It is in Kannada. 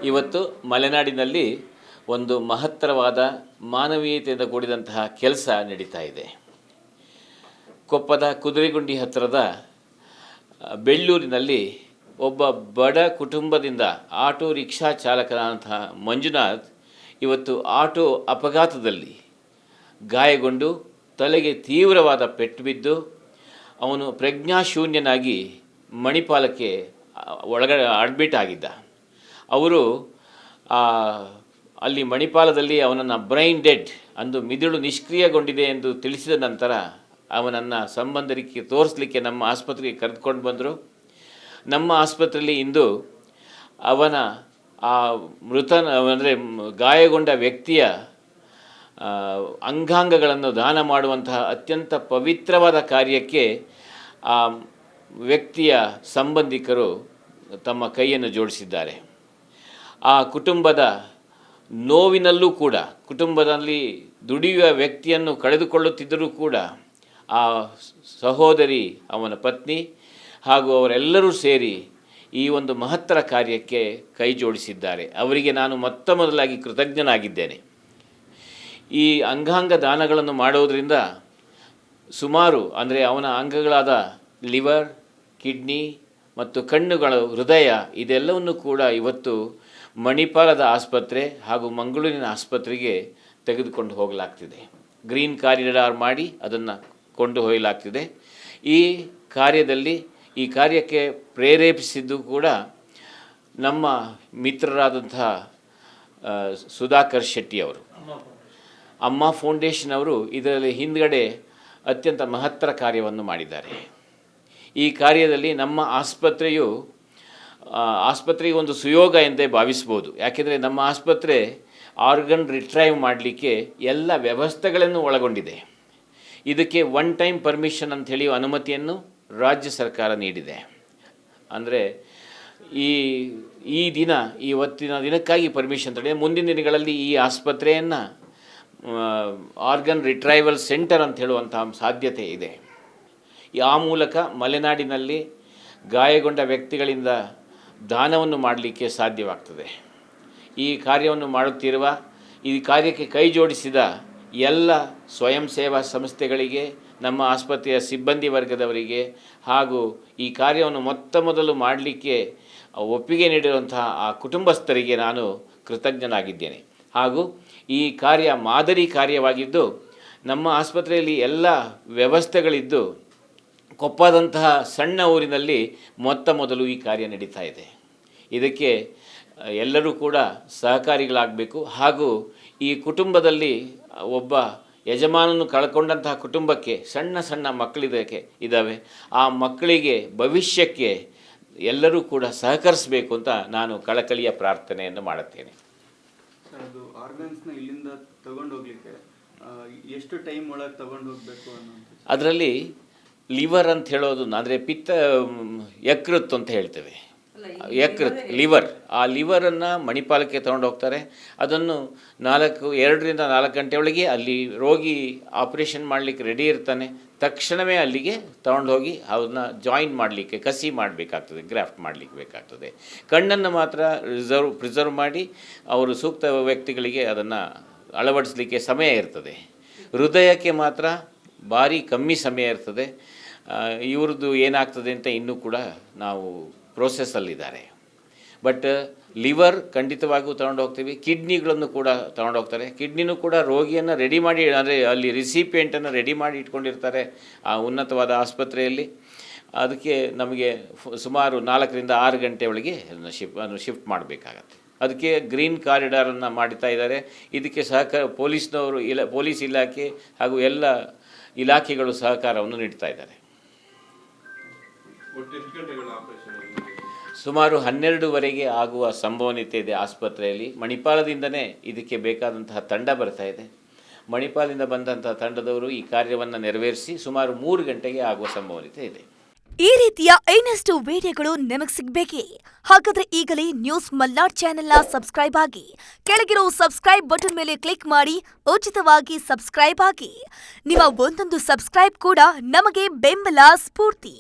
ಇವತ್ತು ಮಲೆನಾಡಿನಲ್ಲಿ ಒಂದು ಮಹತ್ತರವಾದ ಮಾನವೀಯತೆಯಿಂದ ಕೂಡಿದಂತಹ ಕೆಲಸ ನಡೀತಾ ಇದೆ. ಕೊಪ್ಪದ ಕುದುರೆಗುಂಡಿ ಹತ್ತಿರದ ಬೆಳ್ಳೂರಿನಲ್ಲಿ ಒಬ್ಬ ಬಡ ಕುಟುಂಬದಿಂದ ಆಟೋ ರಿಕ್ಷಾ ಚಾಲಕನಾದಂತಹ ಮಂಜುನಾಥ್ ಇವತ್ತು ಆಟೋ ಅಪಘಾತದಲ್ಲಿ ಗಾಯಗೊಂಡು ತಲೆಗೆ ತೀವ್ರವಾದ ಪೆಟ್ಟು ಬಿದ್ದು ಅವನು ಪ್ರಜ್ಞಾಶೂನ್ಯನಾಗಿ ಮಣಿಪಾಲಕ್ಕೆ ಒಳಗಡೆ ಅಡ್ಮಿಟ್ ಆಗಿದ್ದ. ಅವರು ಅಲ್ಲಿ ಮಣಿಪಾಲದಲ್ಲಿ ಅವನನ್ನು ಬ್ರೈನ್ ಡೆಡ್ ಅಂದು ಮಿದುಳು ನಿಷ್ಕ್ರಿಯಗೊಂಡಿದೆ ಎಂದು ತಿಳಿಸಿದ ನಂತರ ಅವನನ್ನು ಸಂಬಂಧಿಕರಿಗೆ ತೋರಿಸಲಿಕ್ಕೆ ನಮ್ಮ ಆಸ್ಪತ್ರೆಗೆ ಕರೆದುಕೊಂಡು ಬಂದರು. ನಮ್ಮ ಆಸ್ಪತ್ರೆಯಲ್ಲಿ ಇಂದು ಅವನ ಆ ಅಂದರೆ ಗಾಯಗೊಂಡ ವ್ಯಕ್ತಿಯ ಅಂಗಾಂಗಗಳನ್ನು ದಾನ ಮಾಡುವಂತಹ ಅತ್ಯಂತ ಪವಿತ್ರವಾದ ಕಾರ್ಯಕ್ಕೆ ಆ ವ್ಯಕ್ತಿಯ ಸಂಬಂಧಿಕರು ತಮ್ಮ ಕೈಯನ್ನು ಜೋಡಿಸಿದ್ದಾರೆ. ಆ ಕುಟುಂಬದ ನೋವಿನಲ್ಲೂ ಕೂಡ, ಕುಟುಂಬದಲ್ಲಿ ದುಡಿಯುವ ವ್ಯಕ್ತಿಯನ್ನು ಕಳೆದುಕೊಳ್ಳುತ್ತಿದ್ದರೂ ಕೂಡ ಆ ಸಹೋದರಿ, ಅವನ ಪತ್ನಿ ಹಾಗೂ ಅವರೆಲ್ಲರೂ ಸೇರಿ ಈ ಒಂದು ಮಹತ್ತರ ಕಾರ್ಯಕ್ಕೆ ಕೈ ಜೋಡಿಸಿದ್ದಾರೆ. ಅವರಿಗೆ ನಾನು ಮೊದಲಾಗಿ ಕೃತಜ್ಞನಾಗಿದ್ದೇನೆ. ಈ ಅಂಗಾಂಗ ದಾನಗಳನ್ನು ಮಾಡೋದರಿಂದ ಸುಮಾರು ಅಂದರೆ ಅವನ ಅಂಗಗಳಾದ ಲಿವರ್, ಕಿಡ್ನಿ ಮತ್ತು ಕಣ್ಣುಗಳು, ಹೃದಯ ಇದೆಲ್ಲವನ್ನು ಕೂಡ ಇವತ್ತು ಮಣಿಪಾಲದ ಆಸ್ಪತ್ರೆ ಹಾಗೂ ಮಂಗಳೂರಿನ ಆಸ್ಪತ್ರೆಗೆ ತೆಗೆದುಕೊಂಡು ಹೋಗಲಾಗ್ತಿದೆ. ಗ್ರೀನ್ ಕಾರಿಡಾರ್ ಮಾಡಿ ಅದನ್ನು ಕೊಂಡು ಹೋಗಲಾಗ್ತಿದೆ. ಈ ಕಾರ್ಯದಲ್ಲಿ, ಈ ಕಾರ್ಯಕ್ಕೆ ಪ್ರೇರೇಪಿಸಿದ್ದು ಕೂಡ ನಮ್ಮ ಮಿತ್ರರಾದಂತಹ ಸುಧಾಕರ್ ಶೆಟ್ಟಿಯವರು, ಅಮ್ಮ ಫೌಂಡೇಶನ್ ಅವರು ಇದರಲ್ಲಿ ಹಿಂದ್ಗಡೆ ಅತ್ಯಂತ ಮಹತ್ತರ ಕಾರ್ಯವನ್ನು ಮಾಡಿದ್ದಾರೆ. ಈ ಕಾರ್ಯದಲ್ಲಿ ನಮ್ಮ ಆಸ್ಪತ್ರೆಗೆ ಒಂದು ಸುಯೋಗ ಎಂದೇ ಭಾವಿಸ್ಬೋದು. ಯಾಕೆಂದರೆ ನಮ್ಮ ಆಸ್ಪತ್ರೆ ಆರ್ಗನ್ ರಿಟ್ರೈವ್ ಮಾಡಲಿಕ್ಕೆ ಎಲ್ಲ ವ್ಯವಸ್ಥೆಗಳನ್ನು ಒಳಗೊಂಡಿದೆ. ಇದಕ್ಕೆ ಒನ್ ಟೈಮ್ ಪರ್ಮಿಷನ್ ಅಂಥೇಳಿ ಅನುಮತಿಯನ್ನು ರಾಜ್ಯ ಸರ್ಕಾರ ನೀಡಿದೆ. ಅಂದರೆ ಇವತ್ತಿನ ದಿನಕ್ಕಾಗಿ ಪರ್ಮಿಷನ್ ತಡೆ, ಮುಂದಿನ ದಿನಗಳಲ್ಲಿ ಈ ಆಸ್ಪತ್ರೆಯನ್ನು ಆರ್ಗನ್ ರಿಟ್ರೈವಲ್ ಸೆಂಟರ್ ಅಂತ ಹೇಳುವಂಥ ಸಾಧ್ಯತೆ ಇದೆ. ಆ ಮೂಲಕ ಮಲೆನಾಡಿನಲ್ಲಿ ಗಾಯಗೊಂಡ ವ್ಯಕ್ತಿಗಳಿಂದ ದಾನವನ್ನು ಮಾಡಲಿಕ್ಕೆ ಸಾಧ್ಯವಾಗ್ತದೆ. ಈ ಕಾರ್ಯವನ್ನು ಮಾಡುತ್ತಿರುವ, ಈ ಕಾರ್ಯಕ್ಕೆ ಕೈ ಜೋಡಿಸಿದ ಎಲ್ಲ ಸ್ವಯಂ ಸೇವಾ ಸಂಸ್ಥೆಗಳಿಗೆ, ನಮ್ಮ ಆಸ್ಪತ್ರೆಯ ಸಿಬ್ಬಂದಿ ವರ್ಗದವರಿಗೆ ಹಾಗೂ ಈ ಕಾರ್ಯವನ್ನು ಮೊದಲು ಮಾಡಲಿಕ್ಕೆ ಒಪ್ಪಿಗೆ ನೀಡಿರುವಂತಹ ಆ ಕುಟುಂಬಸ್ಥರಿಗೆ ನಾನು ಕೃತಜ್ಞನಾಗಿದ್ದೇನೆ. ಹಾಗೂ ಈ ಕಾರ್ಯ ಮಾದರಿ ಕಾರ್ಯವಾಗಿದ್ದು, ನಮ್ಮ ಆಸ್ಪತ್ರೆಯಲ್ಲಿ ಎಲ್ಲ ವ್ಯವಸ್ಥೆಗಳಿದ್ದು ಕೊಪ್ಪದಂತಹ ಸಣ್ಣ ಊರಿನಲ್ಲಿ ಮೊದಲು ಈ ಕಾರ್ಯ ನಡೀತಾ ಇದೆ. ಇದಕ್ಕೆ ಎಲ್ಲರೂ ಕೂಡ ಸಹಕಾರಿಗಳಾಗಬೇಕು. ಹಾಗೂ ಈ ಕುಟುಂಬದಲ್ಲಿ ಒಬ್ಬ ಯಜಮಾನನ್ನು ಕಳ್ಕೊಂಡಂತಹ ಕುಟುಂಬಕ್ಕೆ ಸಣ್ಣ ಇದ್ದಾವೆ. ಆ ಮಕ್ಕಳಿಗೆ ಭವಿಷ್ಯಕ್ಕೆ ಎಲ್ಲರೂ ಕೂಡ ಸಹಕರಿಸಬೇಕು ಅಂತ ನಾನು ಕಳಕಳಿಯ ಪ್ರಾರ್ಥನೆಯನ್ನು ಮಾಡುತ್ತೇನೆ. ಅದು ಆರ್ಗನ್ಸ್ನ ಇಲ್ಲಿಂದ ತಗೊಂಡು ಹೋಗ್ಲಿಕ್ಕೆ ಎಷ್ಟು ಟೈಮ್ ಒಳಗೆ ತಗೊಂಡು ಹೋಗಬೇಕು ಅನ್ನೋದು? ಅದರಲ್ಲಿ ಲಿವರ್ ಅಂತ ಹೇಳೋದು, ಅಂದರೆ ಯಕೃತ್ ಅಂತ ಹೇಳ್ತೇವೆ, ಲಿವರ್. ಆ ಲಿವರನ್ನು ಮಣಿಪಾಲಕ್ಕೆ ತಗೊಂಡು ಹೋಗ್ತಾರೆ. ಅದನ್ನು 2ರಿಂದ 4 ಗಂಟೆ ಒಳಗೆ ಅಲ್ಲಿ ರೋಗಿ ಆಪರೇಷನ್ ಮಾಡಲಿಕ್ಕೆ ರೆಡಿ ಇರ್ತಾನೆ. ತಕ್ಷಣವೇ ಅಲ್ಲಿಗೆ ತಗೊಂಡು ಹೋಗಿ ಅದನ್ನ ಜಾಯಿನ್ ಮಾಡಲಿಕ್ಕೆ, ಕಸಿ ಮಾಡಬೇಕಾಗ್ತದೆ, ಗ್ರಾಫ್ಟ್ ಮಾಡಲಿಕ್ಕೆ ಬೇಕಾಗ್ತದೆ. ಕಣ್ಣನ್ನು ಮಾತ್ರ ಪ್ರಿಸರ್ವ್ ಮಾಡಿ ಅವರು ಸೂಕ್ತ ವ್ಯಕ್ತಿಗಳಿಗೆ ಅದನ್ನು ಅಳವಡಿಸಲಿಕ್ಕೆ ಸಮಯ ಇರ್ತದೆ. ಹೃದಯಕ್ಕೆ ಮಾತ್ರ ಭಾರಿ ಕಮ್ಮಿ ಸಮಯ ಇರ್ತದೆ. ಇವ್ರದ್ದು ಏನಾಗ್ತದೆ ಅಂತ ಇನ್ನೂ ಕೂಡ ನಾವು ಪ್ರೋಸೆಸ್ಸಲ್ಲಿದ್ದಾರೆ. ಬಟ್ ಲಿವರ್ ಖಂಡಿತವಾಗಿಯೂ ತಗೊಂಡು ಹೋಗ್ತೀವಿ. ಕಿಡ್ನಿಗಳನ್ನು ಕೂಡ ತಗೊಂಡು ಹೋಗ್ತಾರೆ. ಕಿಡ್ನಿನೂ ಕೂಡ ರೋಗಿಯನ್ನು ರೆಡಿ ಮಾಡಿ, ಅಂದರೆ ಅಲ್ಲಿ ರಿಸಿಪಿಯೆಂಟನ್ನು ರೆಡಿ ಮಾಡಿ ಇಟ್ಕೊಂಡಿರ್ತಾರೆ ಆ ಉನ್ನತವಾದ ಆಸ್ಪತ್ರೆಯಲ್ಲಿ. ಅದಕ್ಕೆ ನಮಗೆ ಸುಮಾರು 4ರಿಂದ 6 ಗಂಟೆ ಒಳಗೆ ಶಿಫ್ಟ್ ಮಾಡಬೇಕಾಗತ್ತೆ. ಅದಕ್ಕೆ ಗ್ರೀನ್ ಕಾರಿಡಾರನ್ನು ಮಾಡ್ತಾ ಇದ್ದಾರೆ. ಇದಕ್ಕೆ ಪೊಲೀಸ್ ಇಲಾಖೆ ಹಾಗೂ ಎಲ್ಲ ಇಲಾಖೆಗಳು ಸಹಕಾರವನ್ನು ನೀಡ್ತಾ ಇದ್ದಾರೆ. ಸುಮಾರು 12ವರೆಗೆ ಆಗುವ ಸಂಭವನೀಯತೆ ಇದೆ ಆಸ್ಪತ್ರೆಯಲ್ಲಿ. ಮಣಿಪಾಲದಿಂದನೇ ಇದಕ್ಕೆ ಬೇಕಾದಂತಹ ತಂಡ ಬರ್ತಾ ಇದೆ. ಮಣಿಪಾಲದಿಂದ ಬಂದಂತಹ ತಂಡದವರು ಈ ಕಾರ್ಯವನ್ನು ನೆರವೇರಿಸಿ ಸುಮಾರು 3 ಗಂಟೆಗೆ ಆಗುವ ಸಂಭವನೀಯತೆ ಇದೆ. ಈ ರೀತಿಯ ಇನ್ನಷ್ಟು ವಿಡಿಯೋಗಳು ನಿಮಗೆ ಸಿಗಬೇಕೇ? ಹಾಗಾದ್ರೆ ಈಗಲೇ ನ್ಯೂಸ್ ಮಲ್ನಾಡ್ ಚಾನೆಲ್ನ ಸಬ್ಸ್ಕ್ರೈಬ್ ಆಗಿ, ಕೆಳಗಿರೋ ಸಬ್ಸ್ಕ್ರೈಬ್ ಬಟನ್ ಮೇಲೆ ಕ್ಲಿಕ್ ಮಾಡಿ ಉಚಿತವಾಗಿ ಸಬ್ಸ್ಕ್ರೈಬ್ ಆಗಿ. ನಿಮ್ಮ ಒಂದೊಂದು ಸಬ್ಸ್ಕ್ರೈಬ್ ಕೂಡ ನಮಗೆ ಬೆಂಬಲ, ಸ್ಫೂರ್ತಿ.